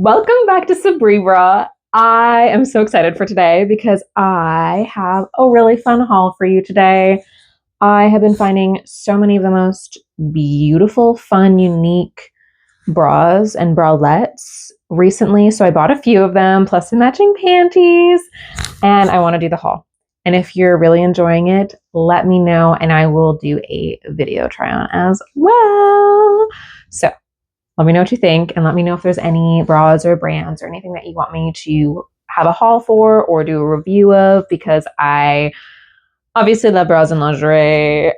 Welcome back to Sabribra. I am so excited for today because I have a really fun haul for you today. I have been finding so many of the most beautiful, fun, unique bras and bralettes recently. So I bought a few of them, plus some matching panties, and I want to do the haul. And if you're really enjoying it, let me know and I will do a video try on as well. So let me know what you think and let me know if there's any bras or brands or anything that you want me to have a haul for or do a review of, because I obviously love bras and lingerie.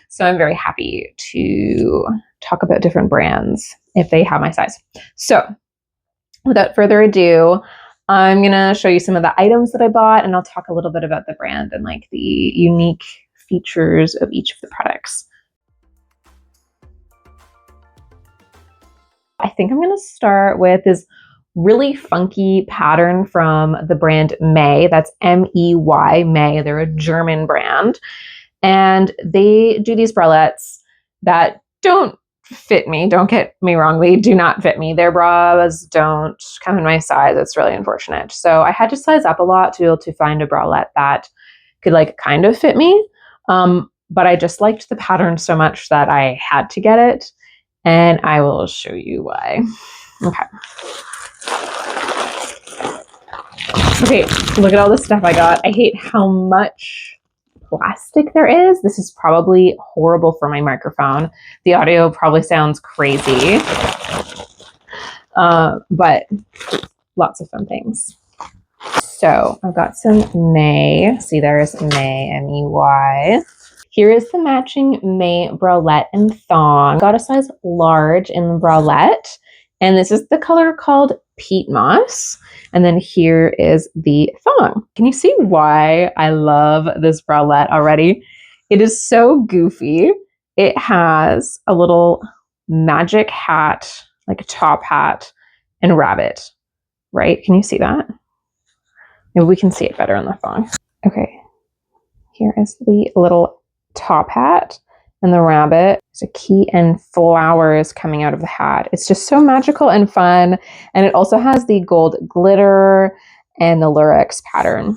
So I'm very happy to talk about different brands if they have my size. So without further ado, I'm going to show you some of the items that I bought, and I'll talk a little bit about the brand and like the unique features of each of the products. I think I'm going to start with this really funky pattern from the brand May. That's M-E-Y, May. They're a German brand. And they do these bralettes that don't fit me. Don't get me wrong. They do not fit me. Their bras don't come in my size. It's really unfortunate. So I had to size up a lot to be able to find a bralette that could like kind of fit me. But I just liked the pattern so much that I had to get it. And I will show you why. Okay. Okay, look at all the stuff I got. I hate how much plastic there is. This is probably horrible for my microphone. The audio probably sounds crazy. But lots of fun things. So I've got some May. See, there's May, M-E-Y. Here is the matching May bralette and thong. Got a size large in the bralette, and this is the color called peat moss. And then here is the thong. Can you see why I love this bralette already? It is so goofy. It has a little magic hat, like a top hat, and rabbit, right? Can you see that? Maybe we can see it better on the thong. Okay, here is the little top hat and the rabbit. There's a key and flowers coming out of the hat. It's just so magical and fun. And it also has the gold glitter and the lurex pattern.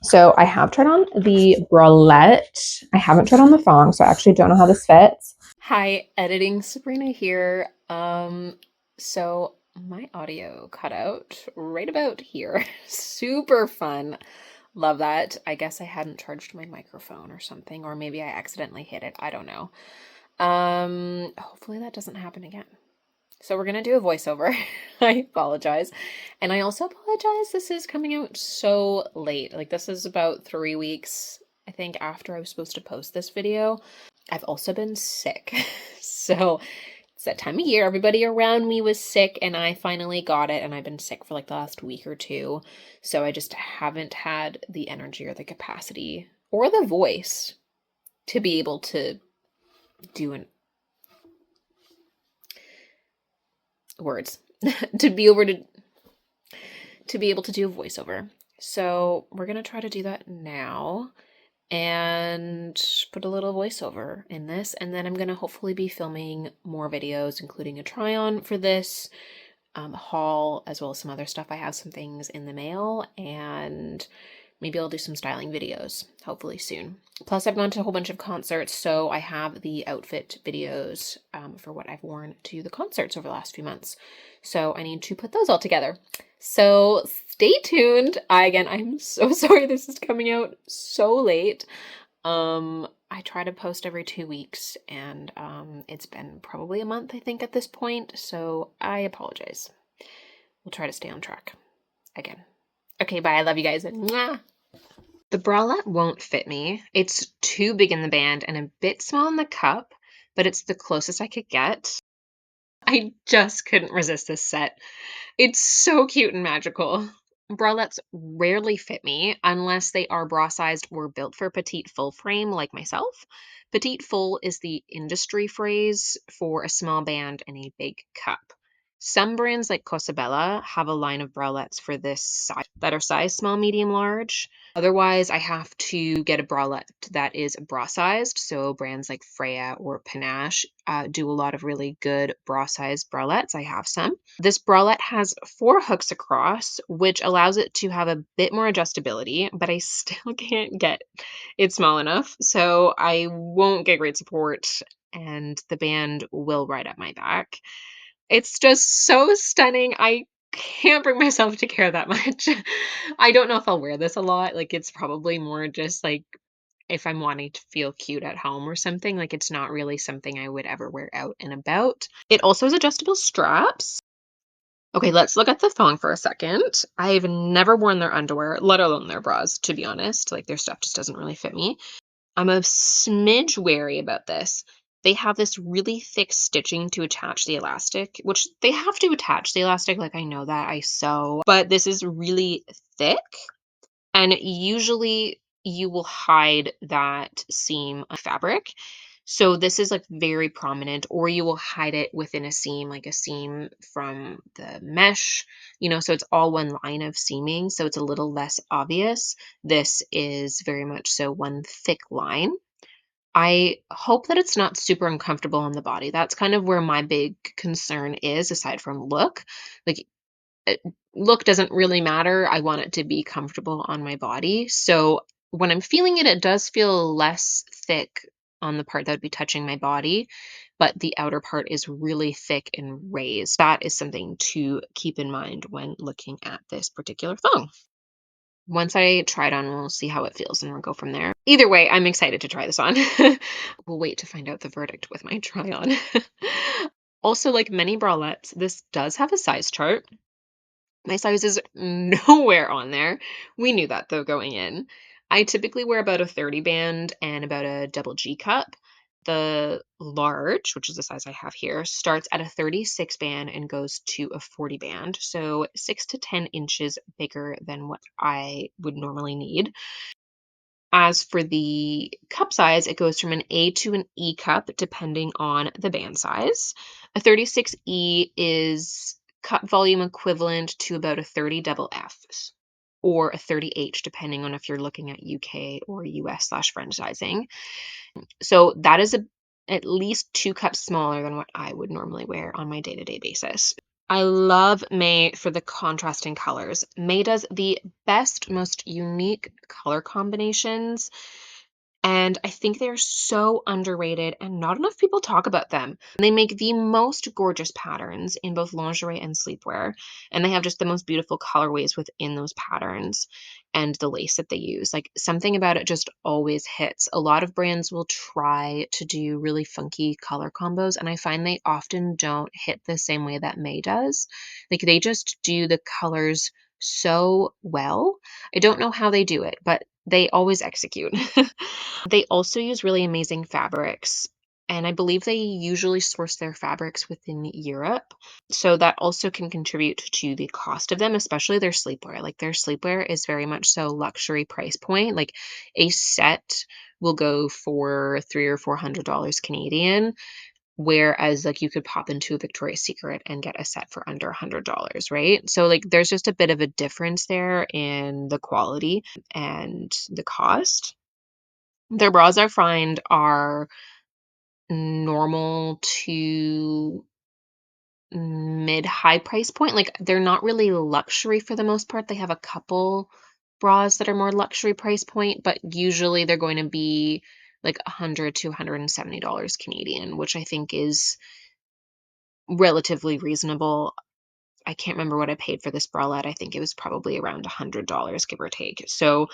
So I have tried on the bralette. I haven't tried on the thong, so I actually don't know how this fits. Hi, editing Sabrina here. So my audio cut out right about here. Super fun. Love that. I guess I hadn't charged my microphone or something, or maybe I accidentally hit it. I don't know. Hopefully that doesn't happen again. So we're gonna do a voiceover. I apologize. And I also apologize. This is coming out so late. Like, this is about 3 weeks, I think, after I was supposed to post this video. I've also been sick. So it's that time of year. Everybody around me was sick and I finally got it, and I've been sick for like the last week or two. So I just haven't had the energy or the capacity or the voice to be able to do to be able to do a voiceover. So we're going to try to do that now and put a little voiceover in this, and then I'm going to hopefully be filming more videos, including a try on for this haul, as well as some other stuff. I have some things in the mail, and maybe I'll do some styling videos hopefully soon. Plus, I've gone to a whole bunch of concerts, so I have the outfit videos for what I've worn to the concerts over the last few months. So I need to put those all together. So stay tuned. I'm so sorry this is coming out so late. I try to post every 2 weeks, and it's been probably a month, I think, at this point. So I apologize. We'll try to stay on track again. Okay, bye. I love you guys. Mwah! The bralette won't fit me. It's too big in the band and a bit small in the cup, but it's the closest I could get. I just couldn't resist this set. It's so cute and magical. Bralettes rarely fit me unless they are bra-sized or built for petite full frame like myself. Petite full is the industry phrase for a small band and a big cup. Some brands like Cosabella have a line of bralettes for this size that are size small, medium, large. Otherwise, I have to get a bralette that is bra sized. So brands like Freya or Panache do a lot of really good bra sized bralettes. I have some. This bralette has 4 hooks across, which allows it to have a bit more adjustability, but I still can't get it small enough. So I won't get great support and the band will ride up my back. It's just so stunning. I can't bring myself to care that much. I don't know if I'll wear this a lot. Like, it's probably more just like if I'm wanting to feel cute at home or something. Like, it's not really something I would ever wear out and about. It also has adjustable straps. Okay, let's look at the thong for a second. I've never worn their underwear, let alone their bras, to be honest. Like, their stuff just doesn't really fit me. I'm a smidge wary about this. They have this really thick stitching to attach the elastic, which they have to attach the elastic. Like, I know that I sew, but this is really thick. And usually you will hide that seam of fabric. So this is like very prominent, or you will hide it within a seam, like a seam from the mesh, so it's all one line of seaming. So it's a little less obvious. This is very much so one thick line. I hope that it's not super uncomfortable on the body. That's kind of where my big concern is, aside from look. Like, it, look doesn't really matter. I want it to be comfortable on my body. So when I'm feeling it, it does feel less thick on the part that would be touching my body, but the outer part is really thick and raised. That is something to keep in mind when looking at this particular thong. Once I try it on, we'll see how it feels and we'll go from there. Either way, I'm excited to try this on. We'll wait to find out the verdict with my try on. Also, like many bralettes, this does have a size chart. My size is nowhere on there. We knew that though going in. I typically wear about a 30 band and about a double G cup. The large, which is the size I have here, starts at a 36 band and goes to a 40 band. So 6 to 10 inches bigger than what I would normally need. As for the cup size, it goes from an A to an E cup depending on the band size. A 36E is cup volume equivalent to about a 30 double F or a 30H depending on if you're looking at UK or US/French sizing. So that is at least 2 cups smaller than what I would normally wear on my day-to-day basis. I love May for the contrasting colors. May does the best, most unique color combinations. And I think they're so underrated and not enough people talk about them. They make the most gorgeous patterns in both lingerie and sleepwear. And they have just the most beautiful colorways within those patterns and the lace that they use. Like something about it just always hits. A lot of brands will try to do really funky color combos, and I find they often don't hit the same way that May does. Like they just do the colors so well. I don't know how they do it, but they always execute. They also use really amazing fabrics, and I believe they usually source their fabrics within Europe. So that also can contribute to the cost of them, especially their sleepwear. Like their sleepwear is very much so luxury price point. Like a set will go for $300 or $400 Canadian, whereas like you could pop into a Victoria's Secret and get a set for under $100, right? So like there's just a bit of a difference there in the quality and the cost. Their bras I find are normal to mid-high price point. Like they're not really luxury for the most part. They have a couple bras that are more luxury price point, but usually they're going to be like $100 to $170 Canadian, which I think is relatively reasonable. I can't remember what I paid for this bralette. I think it was probably around $100, give or take. So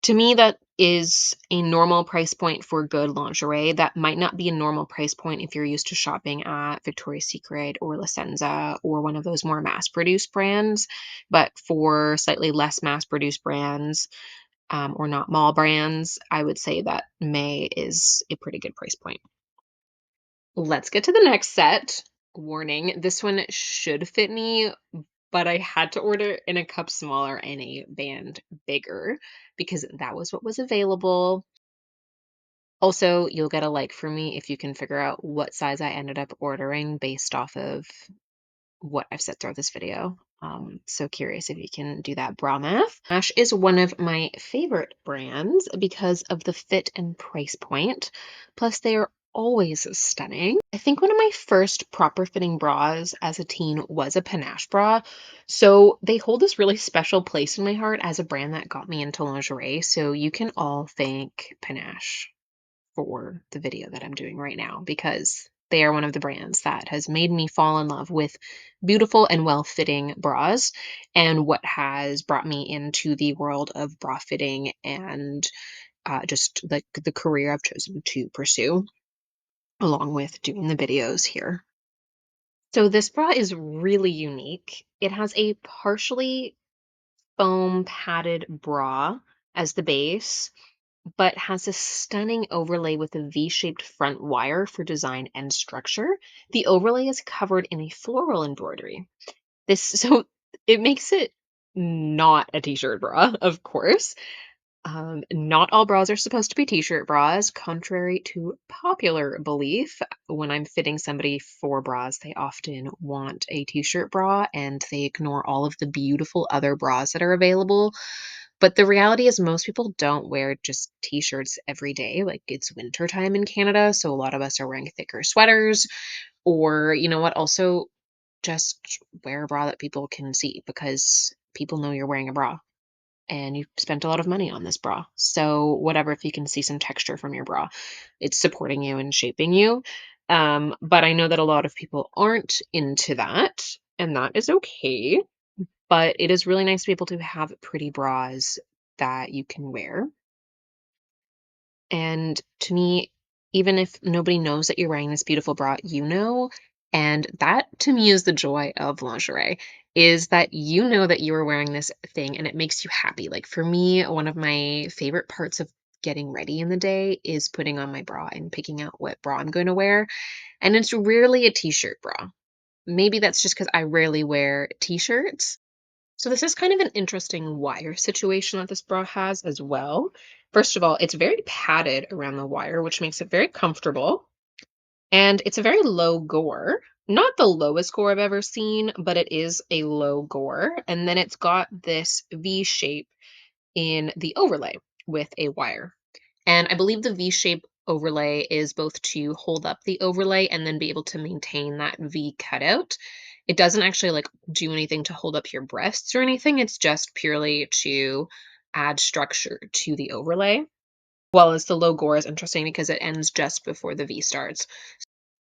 to me, that is a normal price point for good lingerie. That might not be a normal price point if you're used to shopping at Victoria's Secret or La Senza or one of those more mass-produced brands. But for slightly less mass-produced brands or not mall brands, I would say that May is a pretty good price point. Let's get to the next set. Warning, this one should fit me, but I had to order in a cup smaller and a band bigger because that was what was available. Also, you'll get a like for me if you can figure out what size I ended up ordering based off of what I've said throughout this video. So curious if you can do that bra math. Panache is one of my favorite brands because of the fit and price point. Plus, they are always stunning. I think one of my first proper fitting bras as a teen was a Panache bra. So they hold this really special place in my heart as a brand that got me into lingerie. So you can all thank Panache for the video that I'm doing right now because they are one of the brands that has made me fall in love with beautiful and well-fitting bras and what has brought me into the world of bra fitting and just like the career I've chosen to pursue along with doing the videos here. So this bra is really unique. It has a partially foam padded bra as the base, but has a stunning overlay with a V-shaped front wire for design and structure. The overlay is covered in a floral embroidery. So it makes it not a t-shirt bra, of course. Not all bras are supposed to be t-shirt bras, contrary to popular belief. When I'm fitting somebody for bras, they often want a t-shirt bra and they ignore all of the beautiful other bras that are available. But the reality is most people don't wear just t-shirts every day. Like it's winter time in Canada, so a lot of us are wearing thicker sweaters or you know what, also just wear a bra that people can see because people know you're wearing a bra and you spent a lot of money on this bra. So whatever, if you can see some texture from your bra, it's supporting you and shaping you. But I know that a lot of people aren't into that, and that is okay. But it is really nice to be able to have pretty bras that you can wear. And to me, even if nobody knows that you're wearing this beautiful bra, you know. And that to me is the joy of lingerie, is that you know that you are wearing this thing and it makes you happy. Like for me, one of my favorite parts of getting ready in the day is putting on my bra and picking out what bra I'm going to wear. And it's rarely a t-shirt bra. Maybe that's just because I rarely wear t-shirts. So this is kind of an interesting wire situation that this bra has as well. First of all, it's very padded around the wire, which makes it very comfortable. And it's a very low gore. Not the lowest gore I've ever seen, but it is a low gore. And then it's got this V shape in the overlay with a wire. And I believe the V-shape overlay is both to hold up the overlay and then be able to maintain that V cutout. It doesn't actually like do anything to hold up your breasts or anything. It's just purely to add structure to the overlay. Well, as the low gore is interesting because it ends just before the V starts.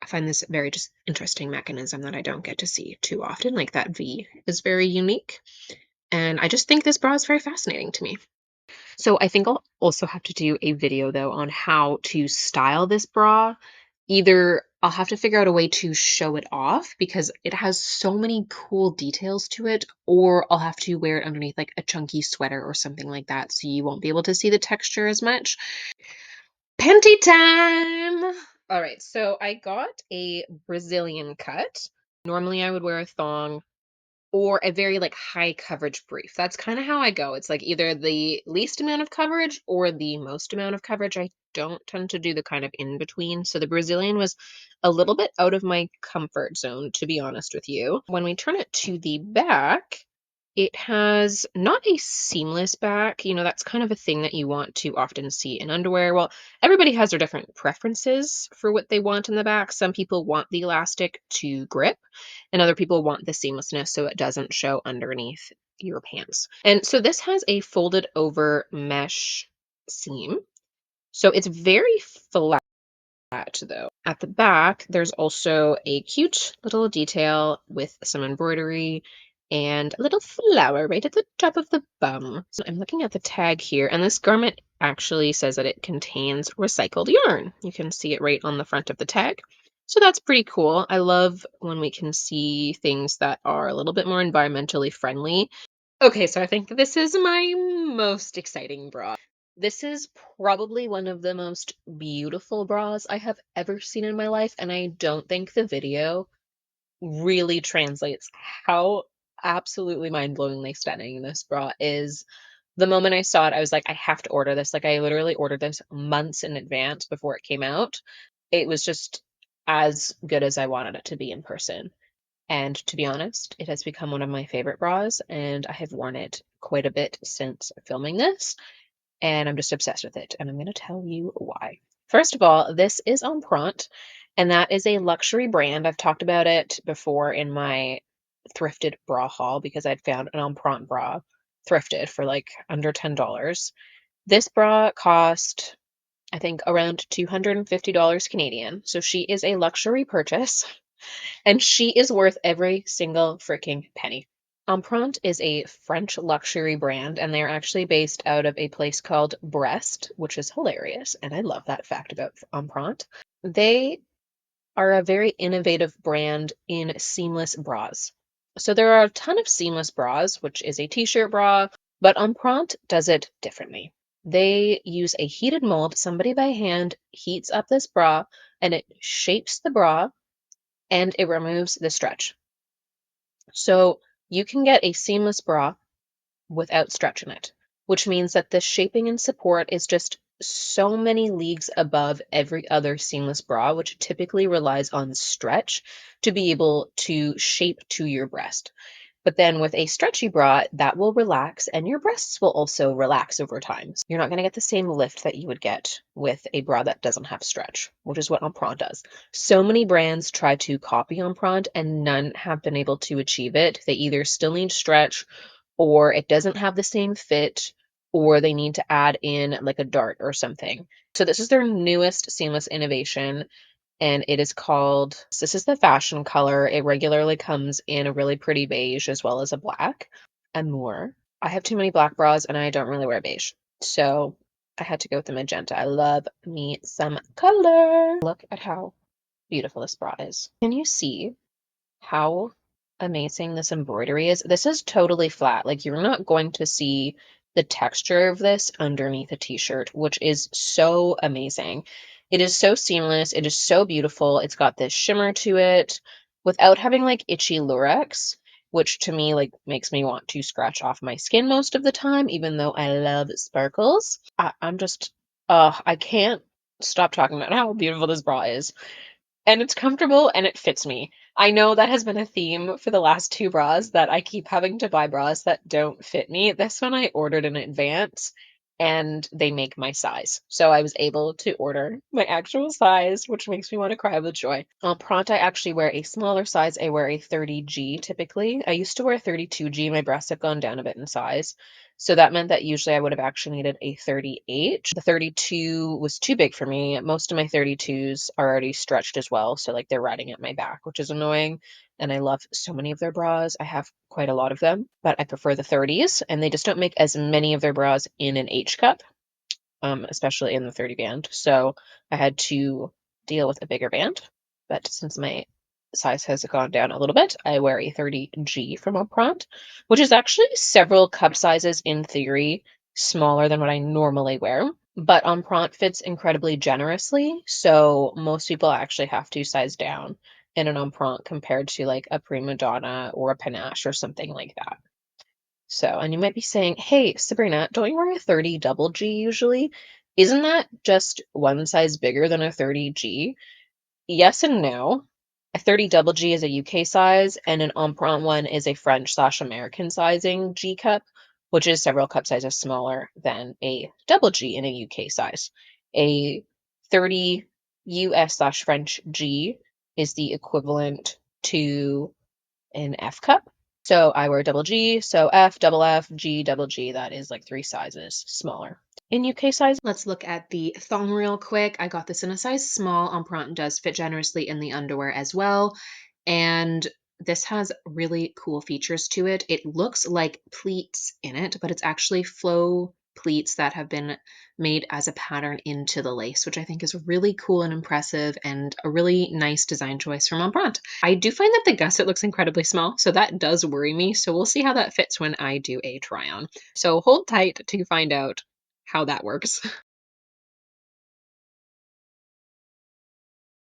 I find this very just interesting mechanism that I don't get to see too often. Like that V is very unique. And I just think this bra is very fascinating to me. So I think I'll also have to do a video though on how to style this bra. Either I'll have to figure out a way to show it off because it has so many cool details to it, or I'll have to wear it underneath like a chunky sweater or something like that so you won't be able to see the texture as much. Panty time! All right, so I got a Brazilian cut. Normally I would wear a thong or a very like high coverage brief. That's kind of how I go. It's like either the least amount of coverage or the most amount of coverage. I don't tend to do the kind of in between. So the Brazilian was a little bit out of my comfort zone, to be honest with you. When we turn it to the back, it has not a seamless back. You know, that's kind of a thing that you want to often see in underwear. Well, everybody has their different preferences for what they want in the back. Some people want the elastic to grip, and other people want the seamlessness so it doesn't show underneath your pants. And so this has a folded over mesh seam. So it's very flat though. At the back, there's also a cute little detail with some embroidery and a little flower right at the top of the bum. So I'm looking at the tag here, and this garment actually says that it contains recycled yarn. You can see it right on the front of the tag. So that's pretty cool. I love when we can see things that are a little bit more environmentally friendly. Okay, so I think this is my most exciting bra. This is probably one of the most beautiful bras I have ever seen in my life, and I don't think the video really translates how absolutely mind-blowingly stunning this bra is. The moment I saw it, I was like, I have to order this. Like, I literally ordered this months in advance before it came out. It was just as good as I wanted it to be in person. And to be honest, it has become one of my favorite bras, and I have worn it quite a bit since filming this, and I'm just obsessed with it, and I'm going to tell you why. First of all, this is Empreinte, and that is a luxury brand. I've talked about it before in my thrifted bra haul because I'd found an Empreinte bra thrifted for like under $10. This bra cost, I think, around $250 Canadian. So she is a luxury purchase and she is worth every single freaking penny. Empreinte is a French luxury brand, and they're actually based out of a place called Brest, which is hilarious. And I love that fact about Empreinte. They are a very innovative brand in seamless bras. So there are a ton of seamless bras, which is a t-shirt bra, but Empreinte does it differently. They use a heated mold. Somebody by hand heats up this bra and it shapes the bra and it removes the stretch. So you can get a seamless bra without stretch in it, which means that the shaping and support is just so many leagues above every other seamless bra, which typically relies on stretch to be able to shape to your breast. But then with a stretchy bra, that will relax and your breasts will also relax over time. So you're not going to get the same lift that you would get with a bra that doesn't have stretch, which is what Empreinte does. So many brands try to copy Empreinte and none have been able to achieve it. They either still need stretch or it doesn't have the same fit or they need to add in like a dart or something. So this is their newest seamless innovation and it is called, this is the fashion color. It regularly comes in a really pretty beige as well as a black. Amour. I have too many black bras and I don't really wear beige. So I had to go with the magenta. I love me some color. Look at how beautiful this bra is. Can you see how amazing this embroidery is? This is totally flat. Like you're not going to see the texture of this underneath a t-shirt, which is so amazing. It is so seamless. It is so beautiful. It's got this shimmer to it without having like itchy lurex, which to me like makes me want to scratch off my skin most of the time, even though I love sparkles. I'm just, I can't stop talking about how beautiful this bra is. And it's comfortable and it fits me. I know that has been a theme for the last two bras that I keep having to buy bras that don't fit me. This one I ordered in advance and they make my size. So I was able to order my actual size, which makes me want to cry with joy. On Pront, I actually wear a smaller size. I wear a 30G typically. I used to wear 32G. My breasts have gone down a bit in size. So that meant that usually I would have actually needed a 38. The 32 was too big for me. Most of my 32s are already stretched as well. So like they're riding at my back, which is annoying. And I love so many of their bras. I have quite a lot of them, but I prefer the 30s and they just don't make as many of their bras in an H cup, especially in the 30 band. So I had to deal with a bigger band. But since my size has gone down a little bit, I wear a 30G from Empreinte, which is actually several cup sizes in theory smaller than what I normally wear. But Empreinte fits incredibly generously, so most people actually have to size down in an Empreinte compared to like a Prima Donna or a Panache or something like that. So, and you might be saying, hey, Sabrina, don't you wear a 30 double G usually? Isn't that just one size bigger than a 30G? Yes and no. A 30 double G is a UK size, and an Empreinte one is a French/American sizing G cup, which is several cup sizes smaller than a double G in a UK size. A 30 US/French G is the equivalent to an F cup. So I wear double G, so F, double F, G, double G, that is like 3 sizes smaller. In UK size, let's look at the thong real quick. I got this in a size small. Empreinte does fit generously in the underwear as well. And this has really cool features to it. It looks like pleats in it, but it's actually faux pleats that have been made as a pattern into the lace, which I think is really cool and impressive and a really nice design choice from Empreinte. I do find that the gusset looks incredibly small, so that does worry me. So we'll see how that fits when I do a try on. So hold tight to find out how that works.